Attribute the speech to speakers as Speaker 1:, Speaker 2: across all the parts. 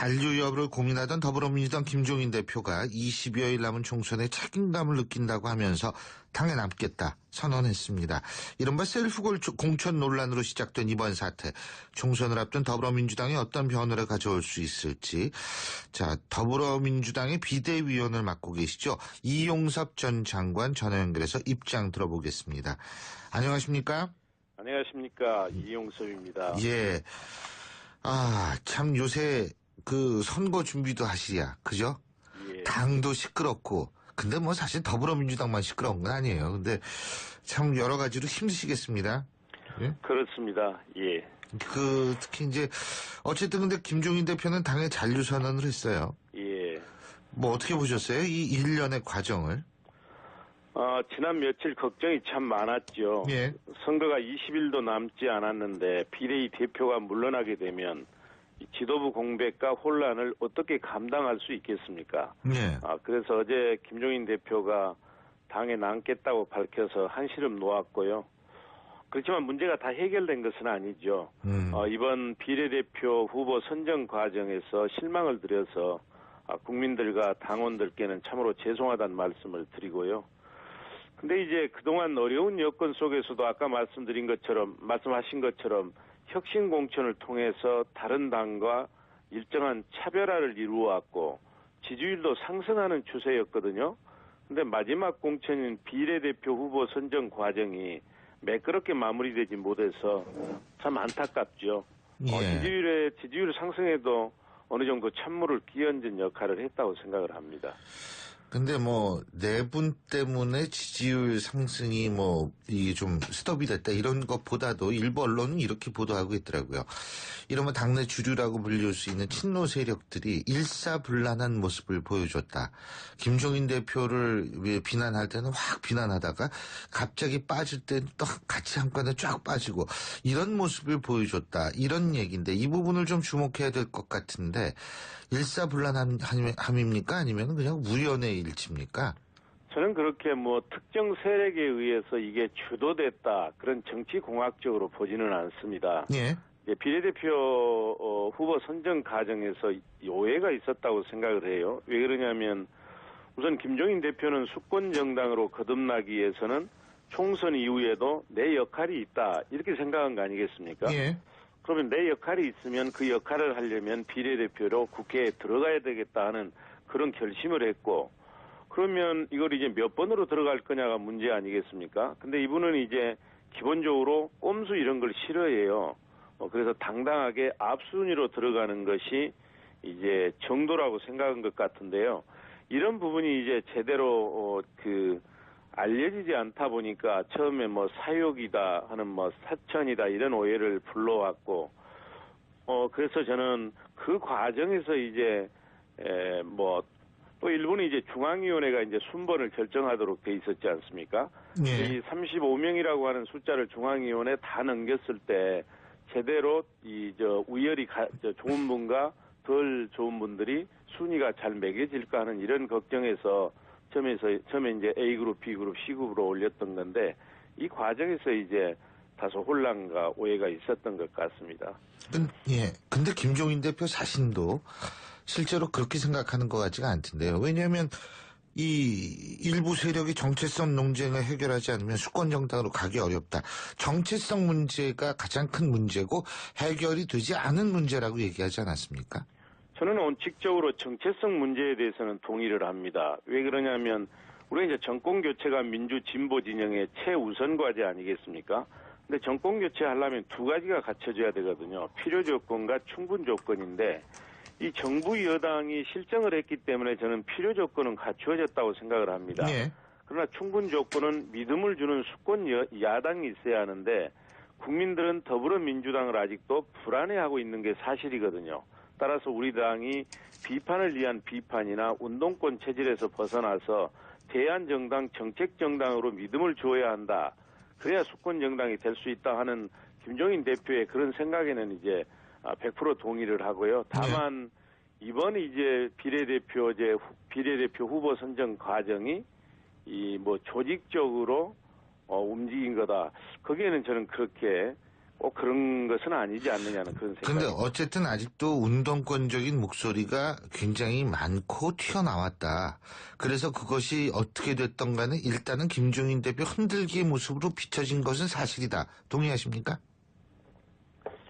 Speaker 1: 잔류 여부를 고민하던 더불어민주당 김종인 대표가 20여일 남은 총선에 책임감을 느낀다고 하면서 당에 남겠다 선언했습니다. 이른바 셀프 공천 논란으로 시작된 이번 사태, 총선을 앞둔 더불어민주당이 어떤 변화를 가져올 수 있을지, 자, 더불어민주당의 비대위원을 맡고 계시죠. 이용섭 전 장관 전화 연결해서 입장 들어보겠습니다. 안녕하십니까?
Speaker 2: 안녕하십니까. 이용섭입니다.
Speaker 1: 예. 참 요새 그 선거 준비도 하시랴, 그죠?
Speaker 2: 예.
Speaker 1: 당도 시끄럽고, 근데 뭐 사실 더불어민주당만 시끄러운 건 아니에요. 근데 참 여러 가지로 힘드시겠습니다. 예?
Speaker 2: 그렇습니다. 예.
Speaker 1: 특히 이제, 어쨌든 근데 김종인 대표는 당에 잔류 선언을 했어요.
Speaker 2: 예.
Speaker 1: 뭐 어떻게 보셨어요? 이 1년의 과정을?
Speaker 2: 지난 며칠 걱정이 참 많았죠.
Speaker 1: 예.
Speaker 2: 선거가 20일도 남지 않았는데 비대위 대표가 물러나게 되면 지도부 공백과 혼란을 어떻게 감당할 수 있겠습니까?
Speaker 1: 예.
Speaker 2: 그래서 어제 김종인 대표가 당에 남겠다고 밝혀서 한시름 놓았고요. 그렇지만 문제가 다 해결된 것은 아니죠. 이번 비례대표 후보 선정 과정에서 실망을 드려서 국민들과 당원들께는 참으로 죄송하다는 말씀을 드리고요. 근데 이제 그동안 어려운 여건 속에서도 아까 말씀하신 것처럼 혁신 공천을 통해서 다른 당과 일정한 차별화를 이루어왔고 지지율도 상승하는 추세였거든요. 근데 마지막 공천인 비례대표 후보 선정 과정이 매끄럽게 마무리되지 못해서 참 안타깝죠.
Speaker 1: 예.
Speaker 2: 지지율 상승에도 어느 정도 찬물을 끼얹은 역할을 했다고 생각을 합니다.
Speaker 1: 근데 뭐, 네 분 때문에 지지율 상승이 이게 좀 스톱이 됐다 이런 것보다도 일부 언론은 이렇게 보도하고 있더라고요. 이러면 당내 주류라고 불릴 수 있는 친노 세력들이 일사불란한 모습을 보여줬다. 김종인 대표를 비난할 때는 확 비난하다가 갑자기 빠질 때는 또 같이 한꺼번에 쫙 빠지고 이런 모습을 보여줬다. 이런 얘기인데 이 부분을 좀 주목해야 될 것 같은데 일사불란함입니까? 아니면 그냥 우연의 일치입니까?
Speaker 2: 저는 그렇게 특정 세력에 의해서 이게 주도됐다 그런 정치공학적으로 보지는 않습니다.
Speaker 1: 예.
Speaker 2: 비례대표 후보 선정 과정에서 오해가 있었다고 생각을 해요. 왜 그러냐면 우선 김종인 대표는 수권 정당으로 거듭나기 위해서는 총선 이후에도 내 역할이 있다 이렇게 생각한 거 아니겠습니까?
Speaker 1: 예.
Speaker 2: 그러면 내 역할이 있으면 그 역할을 하려면 비례대표로 국회에 들어가야 되겠다 하는 그런 결심을 했고, 그러면 이걸 이제 몇 번으로 들어갈 거냐가 문제 아니겠습니까? 근데 이분은 이제 기본적으로 꼼수 이런 걸 싫어해요. 그래서 당당하게 앞순위로 들어가는 것이 이제 정도라고 생각한 것 같은데요. 이런 부분이 이제 제대로 알려지지 않다 보니까 처음에 사욕이다 하는 사천이다 이런 오해를 불러왔고, 그래서 저는 그 과정에서 이제 또 일부는 이제 중앙위원회가 이제 순번을 결정하도록 돼 있었지 않습니까?
Speaker 1: 예.
Speaker 2: 이 35명이라고 하는 숫자를 중앙위원회 다 넘겼을 때 제대로 우열이 좋은 분과 덜 좋은 분들이 순위가 잘 매겨질까 하는 이런 걱정에서 처음에 이제 A그룹, B그룹, C그룹으로 올렸던 건데 이 과정에서 이제 다소 혼란과 오해가 있었던 것 같습니다.
Speaker 1: 예. 근데 김종인 대표 자신도 실제로 그렇게 생각하는 것 같지가 않던데요. 왜냐하면 이 일부 세력이 정체성 논쟁을 해결하지 않으면 수권 정당으로 가기 어렵다. 정체성 문제가 가장 큰 문제고 해결이 되지 않은 문제라고 얘기하지 않았습니까?
Speaker 2: 저는 원칙적으로 정체성 문제에 대해서는 동의를 합니다. 왜 그러냐면 우리가 이제 정권 교체가 민주 진보 진영의 최우선 과제 아니겠습니까? 근데 정권 교체하려면 두 가지가 갖춰져야 되거든요. 필요 조건과 충분 조건인데 이 정부 여당이 실정을 했기 때문에 저는 필요 조건은 갖추어졌다고 생각을 합니다.
Speaker 1: 네.
Speaker 2: 그러나 충분 조건은 믿음을 주는 수권 야당이 있어야 하는데 국민들은 더불어민주당을 아직도 불안해하고 있는 게 사실이거든요. 따라서 우리 당이 비판을 위한 비판이나 운동권 체질에서 벗어나서 대안정당, 정책정당으로 믿음을 줘야 한다. 그래야 수권정당이 될 수 있다 하는 김종인 대표의 그런 생각에는 이제 100% 동의를 하고요. 다만 이번 이제 비례대표 후보 선정 과정이 조직적으로 움직인 거다. 거기에는 저는 그렇게 꼭 그런 것은 아니지 않느냐는 그런 생각이.
Speaker 1: 근데 어쨌든 아직도 운동권적인 목소리가 굉장히 많고 튀어나왔다. 그래서 그것이 어떻게 됐던 간에 일단은 김종인 대표 흔들기의 모습으로 비춰진 것은 사실이다. 동의하십니까?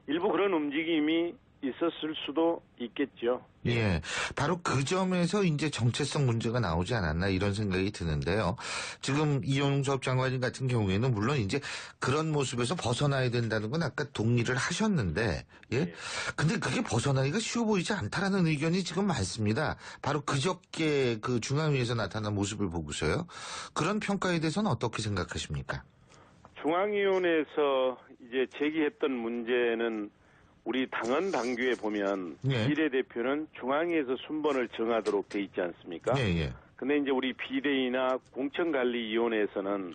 Speaker 2: 일부 그런 움직임이 있었을 수도 있겠죠.
Speaker 1: 예. 바로 그 점에서 이제 정체성 문제가 나오지 않았나 이런 생각이 드는데요. 지금 이용섭 장관님 같은 경우에는 물론 이제 그런 모습에서 벗어나야 된다는 건 아까 동의를 하셨는데, 예. 근데 그게 벗어나기가 쉬워 보이지 않다라는 의견이 지금 많습니다. 바로 그저께 그 중앙위에서 나타난 모습을 보고서요. 그런 평가에 대해서는 어떻게 생각하십니까?
Speaker 2: 중앙위원회에서 이제 제기했던 문제는 우리 당헌 당규에 보면
Speaker 1: 예.
Speaker 2: 비례대표는 중앙위에서 순번을 정하도록 돼 있지 않습니까?
Speaker 1: 예, 예.
Speaker 2: 근데 이제 우리 비대위나 공천관리위원회에서는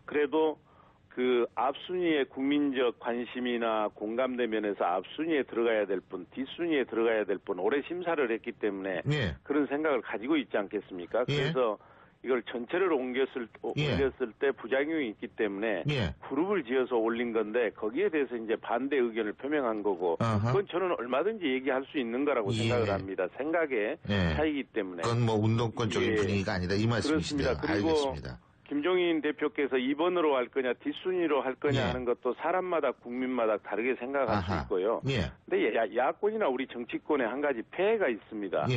Speaker 2: 그래도 그 앞순위의 국민적 관심이나 공감대 면에서 앞순위에 들어가야 될 분, 뒷순위에 들어가야 될 분 오래 심사를 했기 때문에
Speaker 1: 예.
Speaker 2: 그런 생각을 가지고 있지 않겠습니까?
Speaker 1: 예.
Speaker 2: 그래서 이걸 전체를 올렸을 때 부작용이 있기 때문에
Speaker 1: 예.
Speaker 2: 그룹을 지어서 올린 건데 거기에 대해서 이제 반대 의견을 표명한 거고 그건 저는 얼마든지 얘기할 수 있는 거라고 생각을 합니다. 생각의 차이기 때문에.
Speaker 1: 그건 뭐 운동권적인 분위기가 아니다 이 말씀이시죠.
Speaker 2: 그렇습니다. 그리고
Speaker 1: 알겠습니다.
Speaker 2: 김종인 대표께서 2번으로 할 거냐 뒷순위로 할 거냐 하는 것도 사람마다 국민마다 다르게 생각할 수 있고요. 근데 야권이나 우리 정치권에 한 가지 폐해가 있습니다.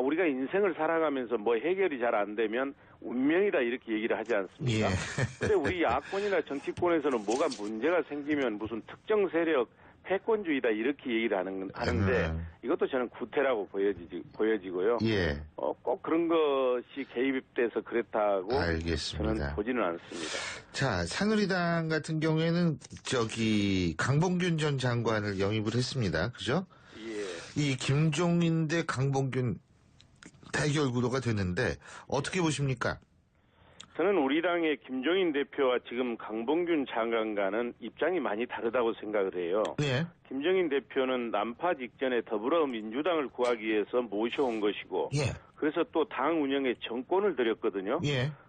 Speaker 2: 우리가 인생을 살아가면서 뭐 해결이 잘 안 되면 운명이다 이렇게 얘기를 하지 않습니까? 근데 우리 야권이나 정치권에서는 뭐가 문제가 생기면 무슨 특정 세력 패권주의다 이렇게 얘기를 하는데 이것도 저는 구태라고 보여지고요. 꼭 그런 것이 개입돼서 그랬다고
Speaker 1: 알겠습니다.
Speaker 2: 저는 보지는 않습니다.
Speaker 1: 자, 새누리당 같은 경우에는 강봉균 전 장관을 영입을 했습니다. 그죠? 이 김종인 대 강봉균 대결 구도가 되는데 어떻게 보십니까?
Speaker 2: 저는 우리 당의 김종인 대표와 지금 강봉균 장관과는 입장이 많이 다르다고 생각을 해요. 김종인 대표는 난파 직전에 더불어민주당을 구하기 위해서 모셔온 것이고 그래서 또 당 운영에 정권을 들였거든요.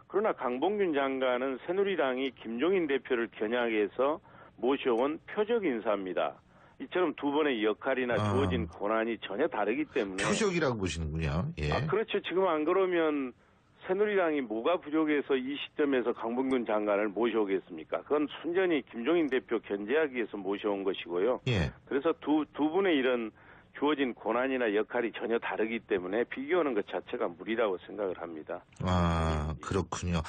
Speaker 2: 그러나 강봉균 장관은 새누리당이 김종인 대표를 겨냥하기 위해서 모셔온 표적 인사입니다. 이처럼 두 번의 역할이나 주어진 권한이 전혀 다르기 때문에.
Speaker 1: 표적이라고 보시는군요.
Speaker 2: 그렇죠. 지금 안 그러면 새누리당이 뭐가 부족해서 이 시점에서 강봉균 장관을 모셔오겠습니까? 그건 순전히 김종인 대표 견제하기 위해서 모셔온 것이고요. 그래서 두 분의 이런 주어진 권한이나 역할이 전혀 다르기 때문에 비교하는 것 자체가 무리라고 생각을 합니다.
Speaker 1: 그렇군요.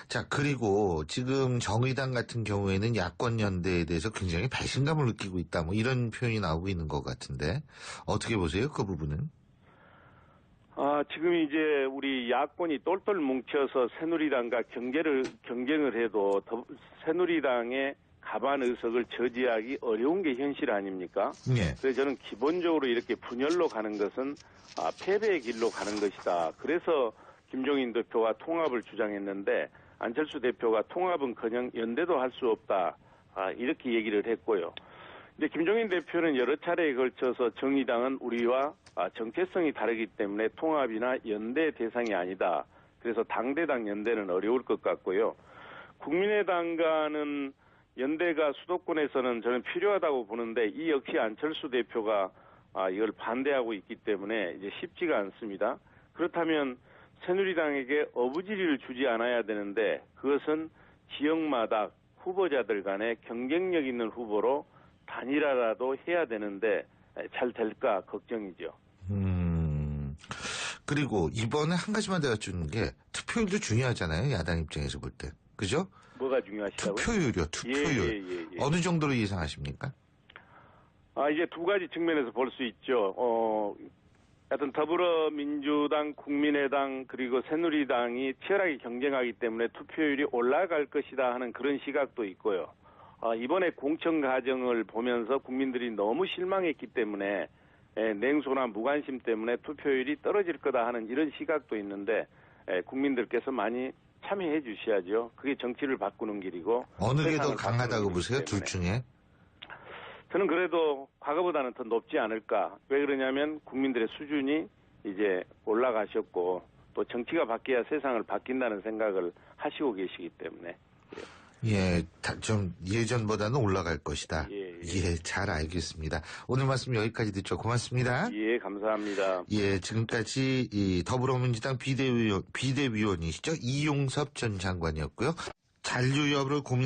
Speaker 1: 자, 그리고 지금 정의당 같은 경우에는 야권 연대에 대해서 굉장히 배신감을 느끼고 있다. 뭐 이런 표현이 나오고 있는 것 같은데 어떻게 보세요? 그 부분은?
Speaker 2: 지금 이제 우리 야권이 똘똘 뭉쳐서 새누리당과 경쟁을 해도 새누리당의 가반 의석을 저지하기 어려운 게 현실 아닙니까? 그래서 저는 기본적으로 이렇게 분열로 가는 것은 패배의 길로 가는 것이다. 그래서 김종인 대표가 통합을 주장했는데 안철수 대표가 통합은커녕 연대도 할 수 없다. 이렇게 얘기를 했고요. 이제 김종인 대표는 여러 차례에 걸쳐서 정의당은 우리와 정체성이 다르기 때문에 통합이나 연대 대상이 아니다. 그래서 당대당 연대는 어려울 것 같고요. 국민의당과는 연대가 수도권에서는 저는 필요하다고 보는데 이 역시 안철수 대표가 이걸 반대하고 있기 때문에 이제 쉽지가 않습니다. 그렇다면 새누리당에게 어부지리를 주지 않아야 되는데 그것은 지역마다 후보자들 간에 경쟁력 있는 후보로 단일화라도 해야 되는데 잘 될까 걱정이죠.
Speaker 1: 그리고 이번에 한 가지만 더 여쭙는 게 투표율도 중요하잖아요. 야당 입장에서 볼 때. 그죠?
Speaker 2: 뭐가 중요하시다고요?
Speaker 1: 투표율이요. 투표율. 어느 정도로 예상하십니까?
Speaker 2: 이제 두 가지 측면에서 볼 수 있죠. 하여튼 더불어민주당, 국민의당 그리고 새누리당이 치열하게 경쟁하기 때문에 투표율이 올라갈 것이다 하는 그런 시각도 있고요. 이번에 공천 과정을 보면서 국민들이 너무 실망했기 때문에 냉소나 무관심 때문에 투표율이 떨어질 거다 하는 이런 시각도 있는데 국민들께서 많이 참여해 주셔야죠. 그게 정치를 바꾸는 길이고.
Speaker 1: 어느 게 더 강하다고 보세요? 둘 중에?
Speaker 2: 저는 그래도 과거보다는 더 높지 않을까. 왜 그러냐면 국민들의 수준이 이제 올라가셨고 또 정치가 바뀌어야 세상을 바뀐다는 생각을 하시고 계시기 때문에.
Speaker 1: 예, 좀 예전보다는 올라갈 것이다.
Speaker 2: 예, 예.
Speaker 1: 예, 잘 알겠습니다. 오늘 말씀 여기까지 듣죠. 고맙습니다.
Speaker 2: 예, 감사합니다.
Speaker 1: 예, 지금까지 이 더불어민주당 비대위원이시죠? 이용섭 전 장관이었고요. 잔류 여부를 고민